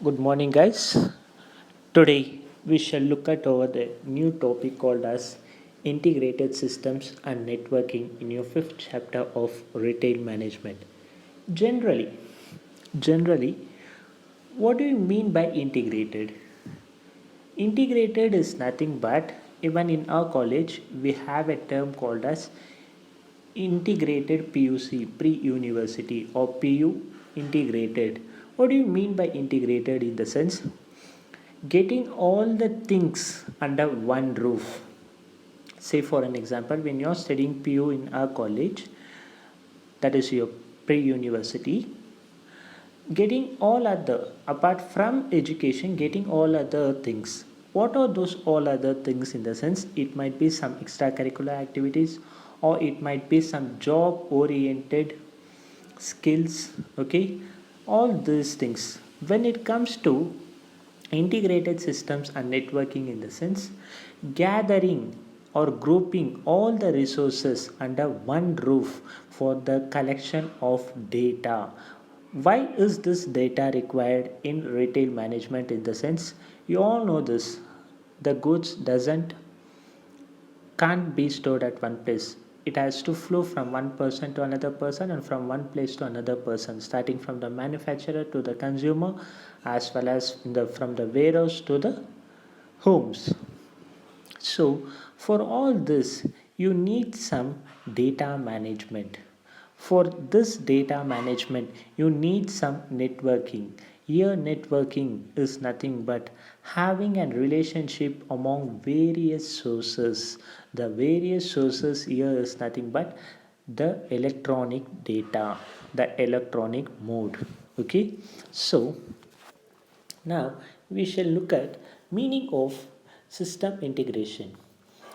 Good morning, guys. Today we shall look at over the new topic called as integrated systems and networking in your fifth chapter of retail management. Generally, generally, what do you mean by integrated? Integrated is nothing but even in our college we have a term called as integrated PUC pre-university or PU integrated. What do you mean by integrated in the sense getting all the things under one roof? Say for an example, when you're studying PU in our college, that is your pre-university, getting all other apart from education, getting all other things. What are those all other things? In the sense it might be some extracurricular activities, or it might be some job oriented skills. Okay, all these things. When it comes to integrated systems and networking, in the sense gathering or grouping all the resources under one roof for the collection of data. Why is this data required in retail management? In the sense, you all know this, the goods doesn't can't be stored at one place. It has to flow from one person to another person and from one place to another person, starting from the manufacturer to the consumer, as well as from the warehouse to the homes. So, for all this, you need some data management. For this data management, you need some networking. Here, networking is nothing but having a relationship among various sources. The various sources here is nothing but the electronic data, the electronic mode. Okay, so now we shall look at meaning of system integration.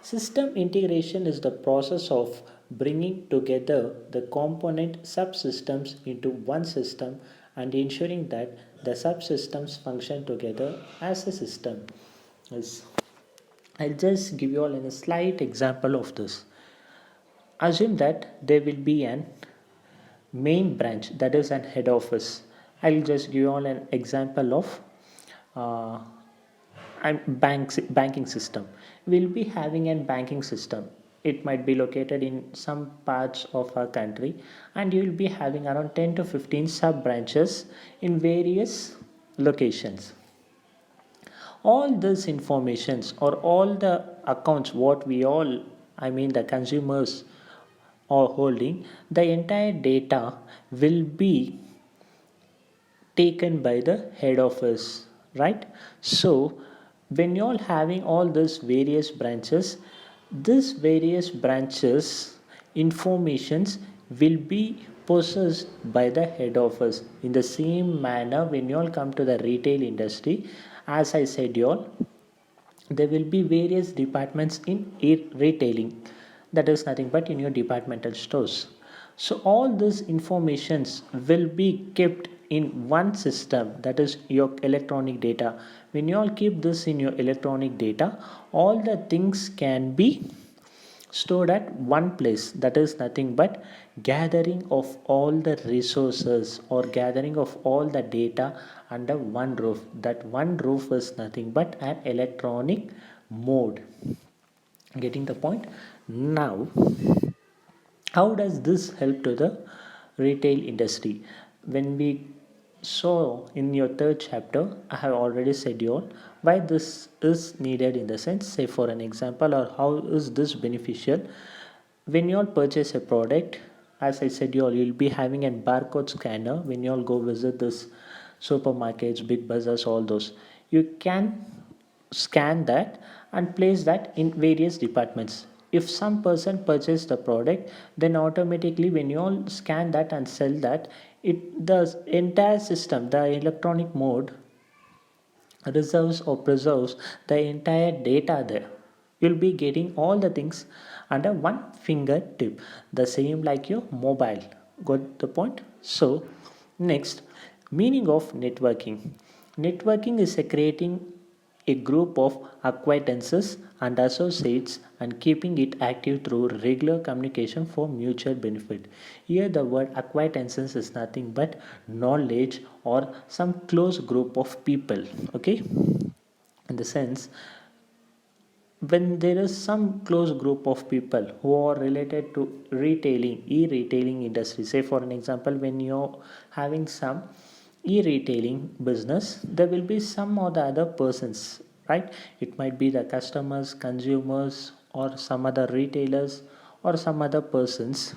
System integration is the process of bringing together the component subsystems into one system and ensuring that the subsystems function together as a system. Yes. I'll just give you all a slight example of this. Assume that there will be an main branch, that is an head office. I'll just give you all an example of uh, banking system. We'll be having a banking system. It might be located in some parts of our country, and you will be having around 10 to 15 sub branches in various locations. All this informations or all the accounts what we all, I mean the consumers, are holding, the entire data will be taken by the head office, right? So when you're having all these various branches, these various branches informations will be possessed by the head office. In the same manner, when you all come to the retail industry, as I said you all, there will be various departments in retailing, that is nothing but in your departmental stores. So all these informations will be kept in one system, that is your electronic data. When you all keep this in your electronic data, all the things can be stored at one place, that is nothing but gathering of all the resources or gathering of all the data under one roof. That one roof is nothing but an electronic mode. Getting the point? Now, how does this help to the retail industry? When we saw in your third chapter, I have already said you all why this is needed. In the sense, say for an example, or how is this beneficial. When you all purchase a product, as I said you all, you'll be having a barcode scanner. When you all go visit this supermarkets, big bazaars, all those, you can scan that and place that in various departments. If some person purchased the product, then automatically when you all scan that and sell that, it the entire system, the electronic mode, reserves or preserves the entire data there. You'll be getting all the things under one fingertip, the same like your mobile. Got the point? So next, meaning of networking. Networking is a creating a group of acquaintances and associates and keeping it active through regular communication for mutual benefit. Here, the word acquaintances is nothing but knowledge or some close group of people. Okay, in the sense when there is some close group of people who are related to retailing e-retailing industry, say for an example, when you're having some e-retailing business, there will be some or the other persons, right? It might be the customers, consumers, or some other retailers, or some other persons,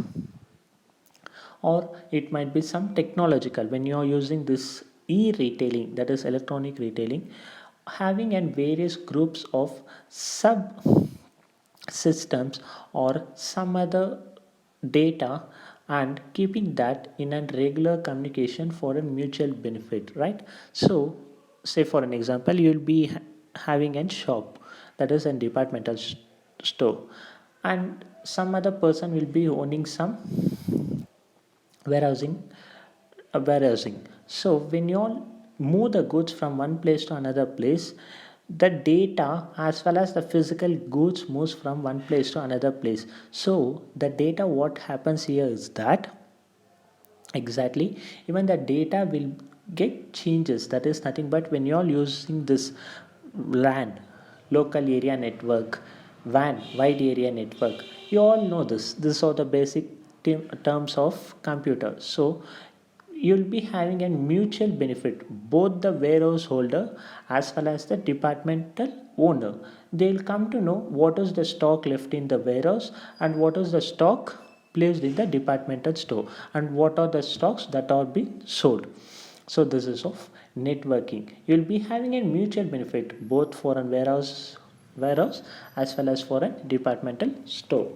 or it might be some technological when you are using this e-retailing, that is electronic retailing, having and various groups of sub systems or some other data, and keeping that in a regular communication for a mutual benefit, right? So say for an example, you'll be having a shop, that is a departmental store, and some other person will be owning some warehousing, warehousing. So when you all move the goods from one place to another place, the data as well as the physical goods moves from one place to another place. So the data, what happens here is that exactly even the data will get changes. That is nothing but when you all using this LAN, local area network, WAN, wide area network, you all know this are the basic terms of computer. So you'll be having a mutual benefit, both the warehouse holder as well as the departmental owner. They'll come to know what is the stock left in the warehouse and what is the stock placed in the departmental store and what are the stocks that are being sold. So this is of networking. You'll be having a mutual benefit both for a warehouse as well as for a departmental store.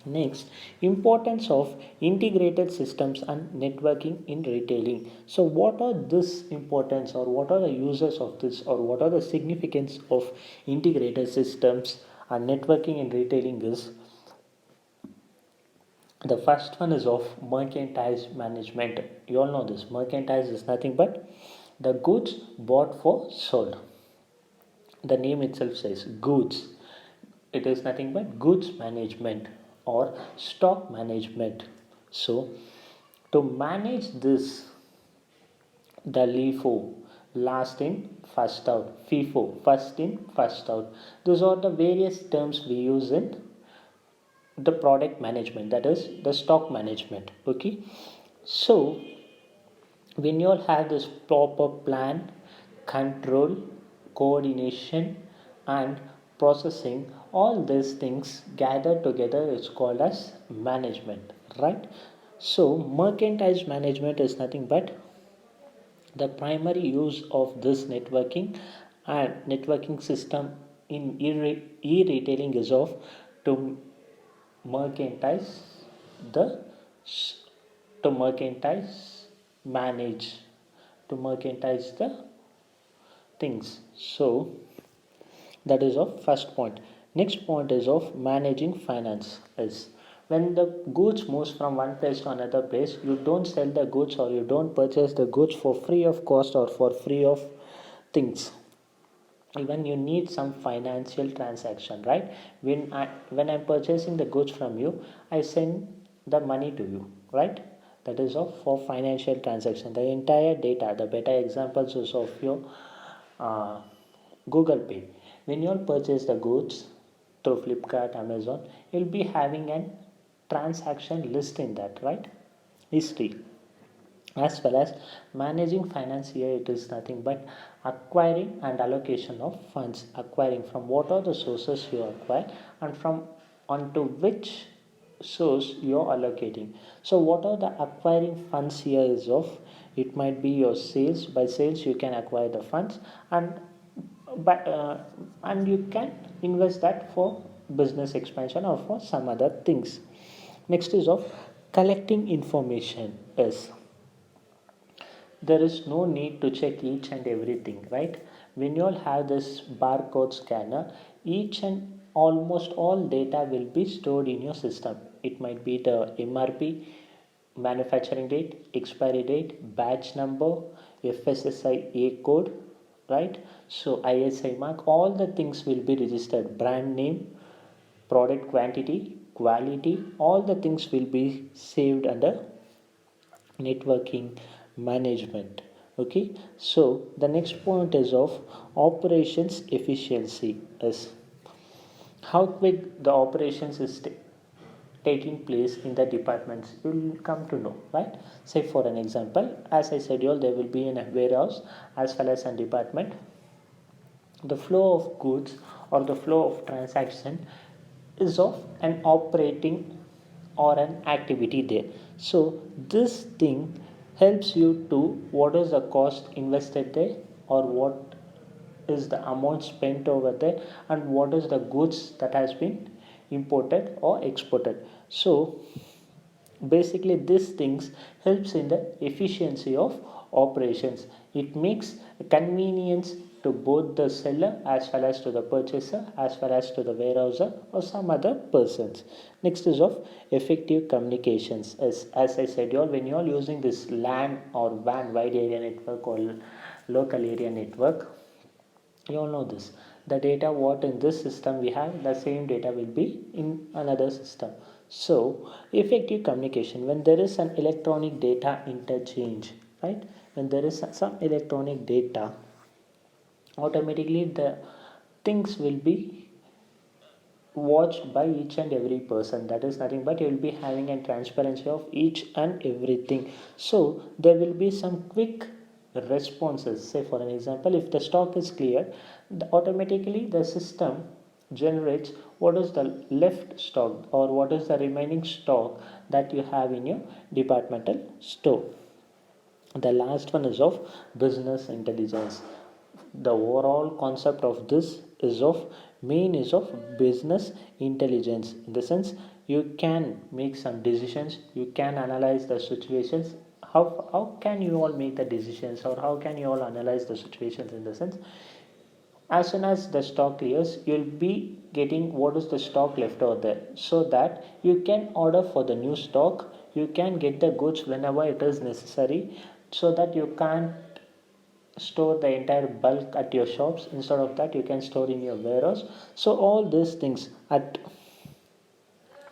Next, importance of integrated systems and networking in retailing. So, what are this importance, or what are the uses of this, or what are the significance of integrated systems and networking in retailing? Is the first one is of merchandise management. You all know this. Merchandise is nothing but the goods bought for sold. The name itself says goods. It is nothing but goods management or stock management. So to manage this, the LIFO, last in first out, FIFO, first in first out, those are the various terms we use in the product management, that is the stock management. Okay, so when you all have this proper plan, control, coordination, and processing, all these things gathered together is called as management, right? So merchandise management is nothing but the primary use of this networking and networking system in e-retailing is of to merchandise the to merchandise manage to merchandise the things. So that is of first point. Next point is of managing finance. Is when the goods moves from one place to another place, you don't sell the goods or you don't purchase the goods for free of cost or for free of things. Even you need some financial transaction, right? When I'm purchasing the goods from you, I send the money to you, right? That is of for financial transaction. The entire data, the better examples is of your uh, Google Pay. When you purchase the goods through Flipkart, Amazon, you'll be having an transaction list in that, right? History. As well as managing finance, here it is nothing but acquiring and allocation of funds. Acquiring from what are the sources you acquire and from onto which source you are allocating. So what are the acquiring funds here is of, it might be your sales. By sales you can acquire the funds, and but and you can invest that for business expansion or for some other things. Next is of collecting information. Is there is no need to check each and everything, right? When you all have this barcode scanner, each and almost all data will be stored in your system. It might be the MRP, manufacturing date, expiry date, batch number, FSSI A code, right? So ISI mark, all the things will be registered: brand name, product quantity, quality, all the things will be saved under networking management. Okay, so the next point is of operations efficiency is how quick the operations is taking place in the departments. You will come to know, right? Say for an example, as I said, you all, there will be in a warehouse as well as a department. The flow of goods or the flow of transaction is of an operating or an activity there. So this thing helps you to what is the cost invested there, or what is the amount spent over there, and what is the goods that has been imported or exported. So basically these things helps in the efficiency of operations. It makes convenience to both the seller as well as to the purchaser as well as to the warehouser or some other persons. Next is of effective communications. As I said, you all, when you are using this LAN or WAN, wide area network, or local area network, you all know this, the data what in this system we have, the same data will be in another system. So effective communication, when there is an electronic data interchange, right? When there is some electronic data, automatically the things will be watched by each and every person. That is nothing but you will be having a transparency of each and everything. So there will be some quick responses. Say for an example, if the stock is clear, automatically the system generates what is the left stock or what is the remaining stock that you have in your departmental store. The last one is of business intelligence. The overall concept of this is of main is of business intelligence, in the sense you can make some decisions, you can analyze the situations. How can you all make the decisions, or how can you all analyze the situations, in the sense as soon as the stock clears, you'll be getting what is the stock left over there, so that you can order for the new stock, you can get the goods whenever it is necessary, so that you can't store the entire bulk at your shops. Instead of that, you can store in your warehouse. So all these things, at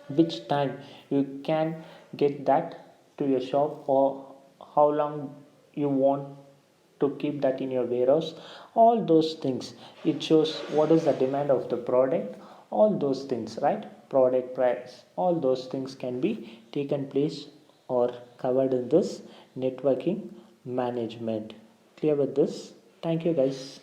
which time you can get that to your shop, or how long you want to keep that in your warehouse, all those things, it shows what is the demand of the product, all those things, right? Product price, all those things can be taken place or covered in this networking management. Clear with this? Thank you guys.